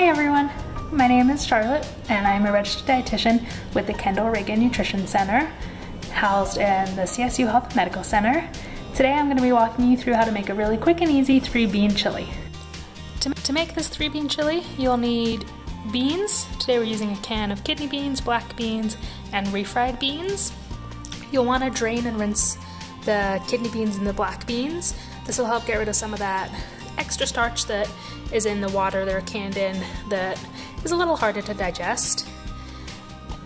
Hi everyone, my name is Charlotte and I'm a registered dietitian with the Kendall Reagan Nutrition Center, housed in the CSU Health Medical Center. Today I'm going to be walking you through how to make a really quick and easy 3-bean chili. To make this 3-bean chili, you'll need beans. Today we're using a can of kidney beans, black beans, and refried beans. You'll want to drain and rinse the kidney beans and the black beans. This will help get rid of some of that extra starch that is in the water they're canned in that is a little harder to digest.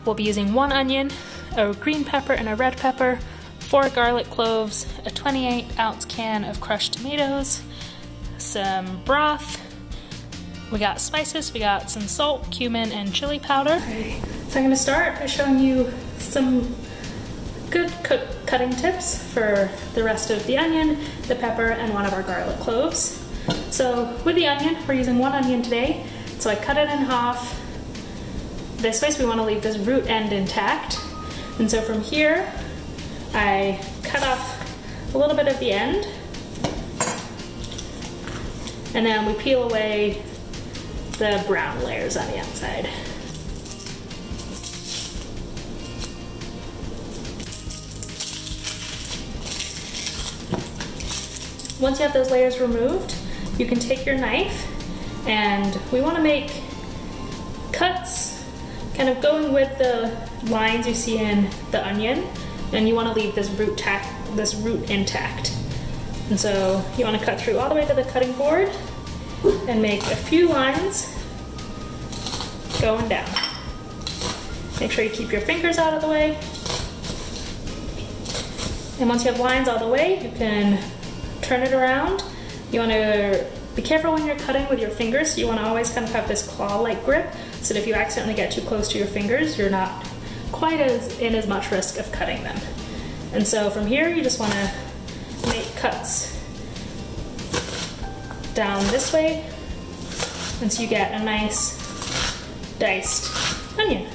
We'll be using 1 onion, a green pepper and a red pepper, 4 garlic cloves, a 28-ounce can of crushed tomatoes, some broth. We got spices, we got some salt, cumin, and chili powder. Okay. So I'm going to start by showing you some good cutting tips for the rest of the onion, the pepper, and 1 of our garlic cloves. So with the onion, we're using 1 onion today. So I cut it in half this way, so we want to leave this root end intact. And so from here, I cut off a little bit of the end, and then we peel away the brown layers on the outside. Once you have those layers removed, you can take your knife, and we want to make cuts kind of going with the lines you see in the onion, and you want to leave this root intact. And so you want to cut through all the way to the cutting board and make a few lines going down. Make sure you keep your fingers out of the way. And once you have lines all the way, you can turn it around. You want to be careful when you're cutting with your fingers. You want to always kind of have this claw-like grip so that if you accidentally get too close to your fingers, you're not quite in as much risk of cutting them. And so from here, you just want to make cuts down this way until you get a nice diced onion.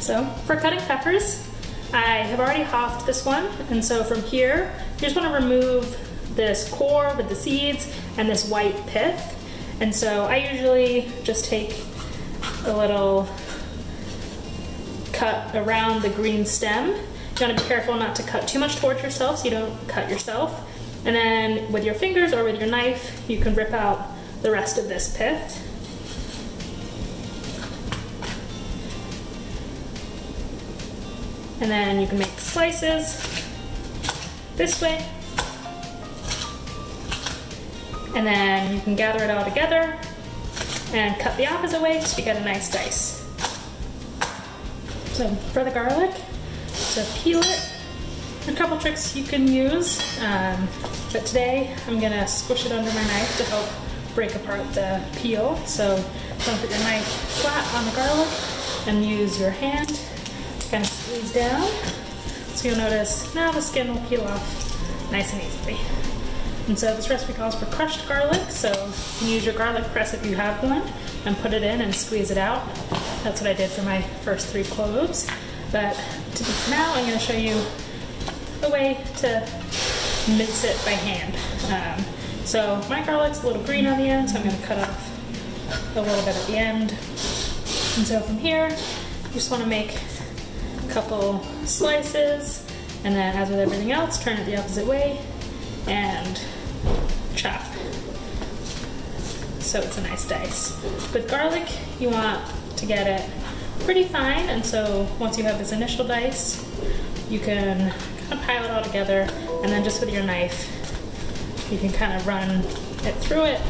So for cutting peppers, I have already halved this one, and so from here, you just want to remove this core with the seeds and this white pith. And so I usually just take a little cut around the green stem. You want to be careful not to cut too much towards yourself so you don't cut yourself. And then with your fingers or with your knife, you can rip out the rest of this pith. And then you can make slices this way. And then you can gather it all together and cut the opposite way so you get a nice dice. So for the garlic, to peel it, a couple tricks you can use, but today I'm gonna squish it under my knife to help break apart the peel. So don't put your knife flat on the garlic and use your hand to kind of squeeze down. So you'll notice now the skin will peel off nice and easily. And so this recipe calls for crushed garlic, so you can use your garlic press if you have one and put it in and squeeze it out. That's what I did for my first 3 cloves. But now I'm going to show you a way to mince it by hand. So my garlic's a little green on the end, so I'm going to cut off a little bit at the end. And so from here, you just want to make a couple slices, and then as with everything else, turn it the opposite way and chop so it's a nice dice. With garlic, you want to get it pretty fine, and so once you have this initial dice, you can kind of pile it all together, and then just with your knife, you can kind of run it through it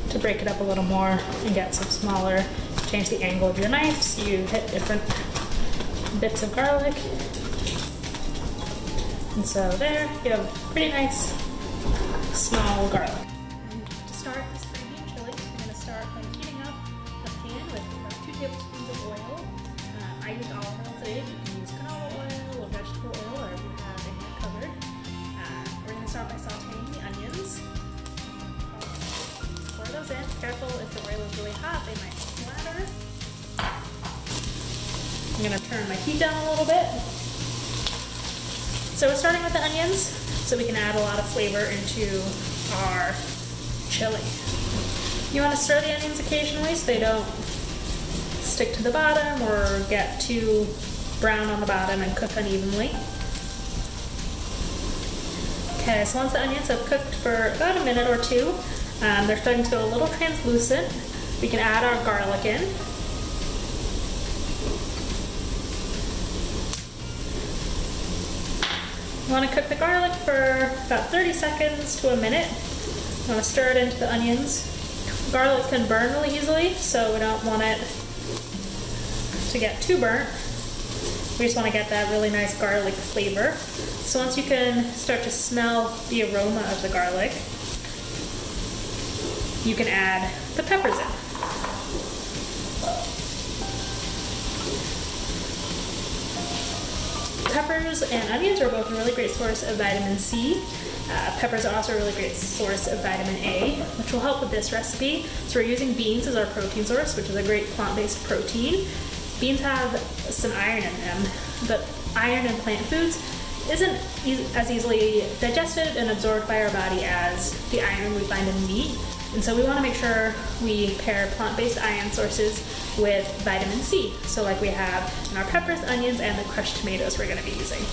to break it up a little more and get some smaller. Change the angle of your knife so you hit different bits of garlic. And so there, you have pretty nice small garlic. To start this 3-bean chili, I'm going to start by heating up a pan with about 2 tablespoons of oil. I used olive oil today. You can use canola oil or vegetable oil, or if you have any covered. We're going to start by sauteing the onions. Pour those in. Careful, if the oil is really hot, they might splatter. I'm going to turn my heat down a little bit. So we're starting with the onions, so we can add a lot of flavor into our chili. You want to stir the onions occasionally so they don't stick to the bottom or get too brown on the bottom and cook unevenly. Okay, so once the onions have cooked for about a minute or two, they're starting to go a little translucent, we can add our garlic in. You want to cook the garlic for about 30 seconds to a minute. You want to stir it into the onions. Garlic can burn really easily, so we don't want it to get too burnt. We just want to get that really nice garlic flavor. So once you can start to smell the aroma of the garlic, you can add the peppers in. Peppers and onions are both a really great source of vitamin C. Peppers are also a really great source of vitamin A, which will help with this recipe. So we're using beans as our protein source, which is a great plant-based protein. Beans have some iron in them, but iron in plant foods isn't as easily digested and absorbed by our body as the iron we find in meat. And so we want to make sure we pair plant-based iron sources with vitamin C. So like we have in our peppers, onions, and the crushed tomatoes we're going to be using.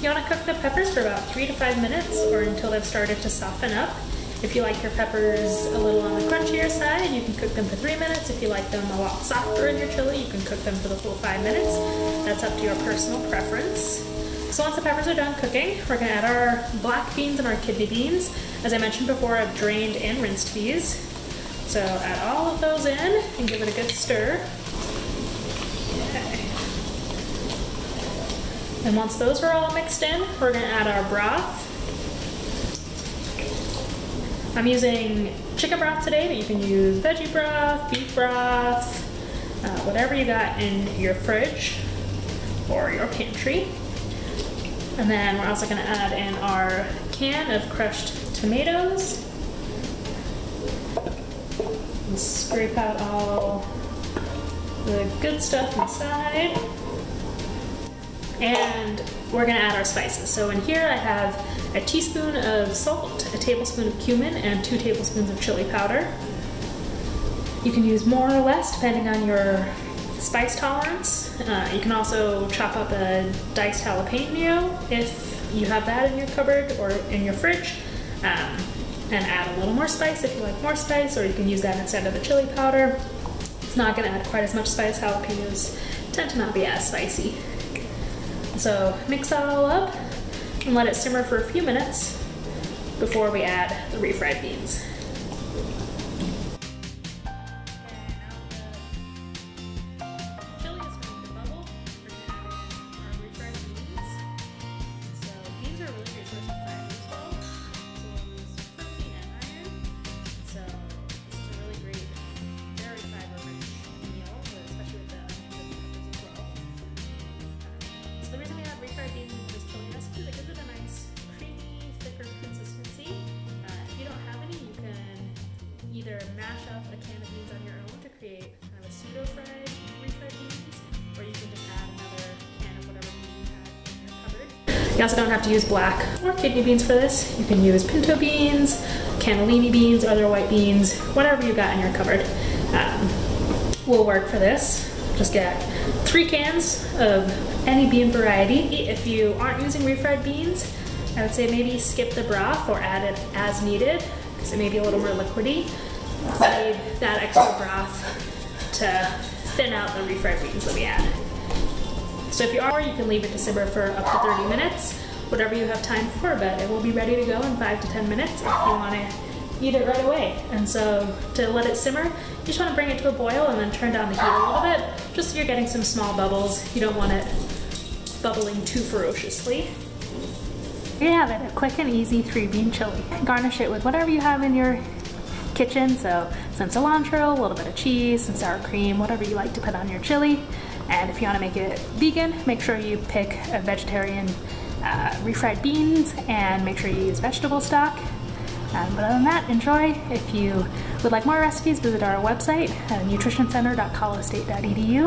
You want to cook the peppers for about 3 to 5 minutes or until they've started to soften up. If you like your peppers a little on the crunchier side, you can cook them for 3 minutes. If you like them a lot softer in your chili, you can cook them for the full 5 minutes. That's up to your personal preference. So once the peppers are done cooking, we're going to add our black beans and our kidney beans. As I mentioned before, I've drained and rinsed these. So add all of those in and give it a good stir. Okay. And once those are all mixed in, we're going to add our broth. I'm using chicken broth today, but you can use veggie broth, beef broth, whatever you got in your fridge or your pantry. And then we're also going to add in our can of crushed tomatoes. And scrape out all the good stuff inside. And we're going to add our spices. So in here I have a teaspoon of salt, a tablespoon of cumin, and 2 tablespoons of chili powder. You can use more or less depending on your spice tolerance. You can also chop up a diced jalapeno if you have that in your cupboard or in your fridge, and add a little more spice if you like more spice, or you can use that instead of the chili powder. It's not going to add quite as much spice. Jalapenos tend to not be as spicy. So mix that all up and let it simmer for a few minutes before we add the refried beans. Either mash up a can of beans on your own to create kind of a pseudo-fried refried beans, or you can just add another can of whatever bean you have in your cupboard. You also don't have to use black or kidney beans for this. You can use pinto beans, cannellini beans, other white beans, whatever you got in your cupboard will work for this. Just get 3 cans of any bean variety. If you aren't using refried beans, I would say maybe skip the broth or add it as needed, because it may be a little more liquidy. Need that extra broth to thin out the refried beans that we add. So if you are, you can leave it to simmer for up to 30 minutes, whatever you have time for, but it will be ready to go in 5 to 10 minutes if you want to eat it right away. And so to let it simmer, you just want to bring it to a boil and then turn down the heat a little bit, just so you're getting some small bubbles. You don't want it bubbling too ferociously. Here you have it, a quick and easy 3-bean chili. Garnish it with whatever you have in your kitchen, so some cilantro, a little bit of cheese, some sour cream, whatever you like to put on your chili. And if you want to make it vegan, make sure you pick a vegetarian refried beans and make sure you use vegetable stock. But other than that, enjoy. If you would like more recipes, visit our website, nutritioncenter.colostate.edu.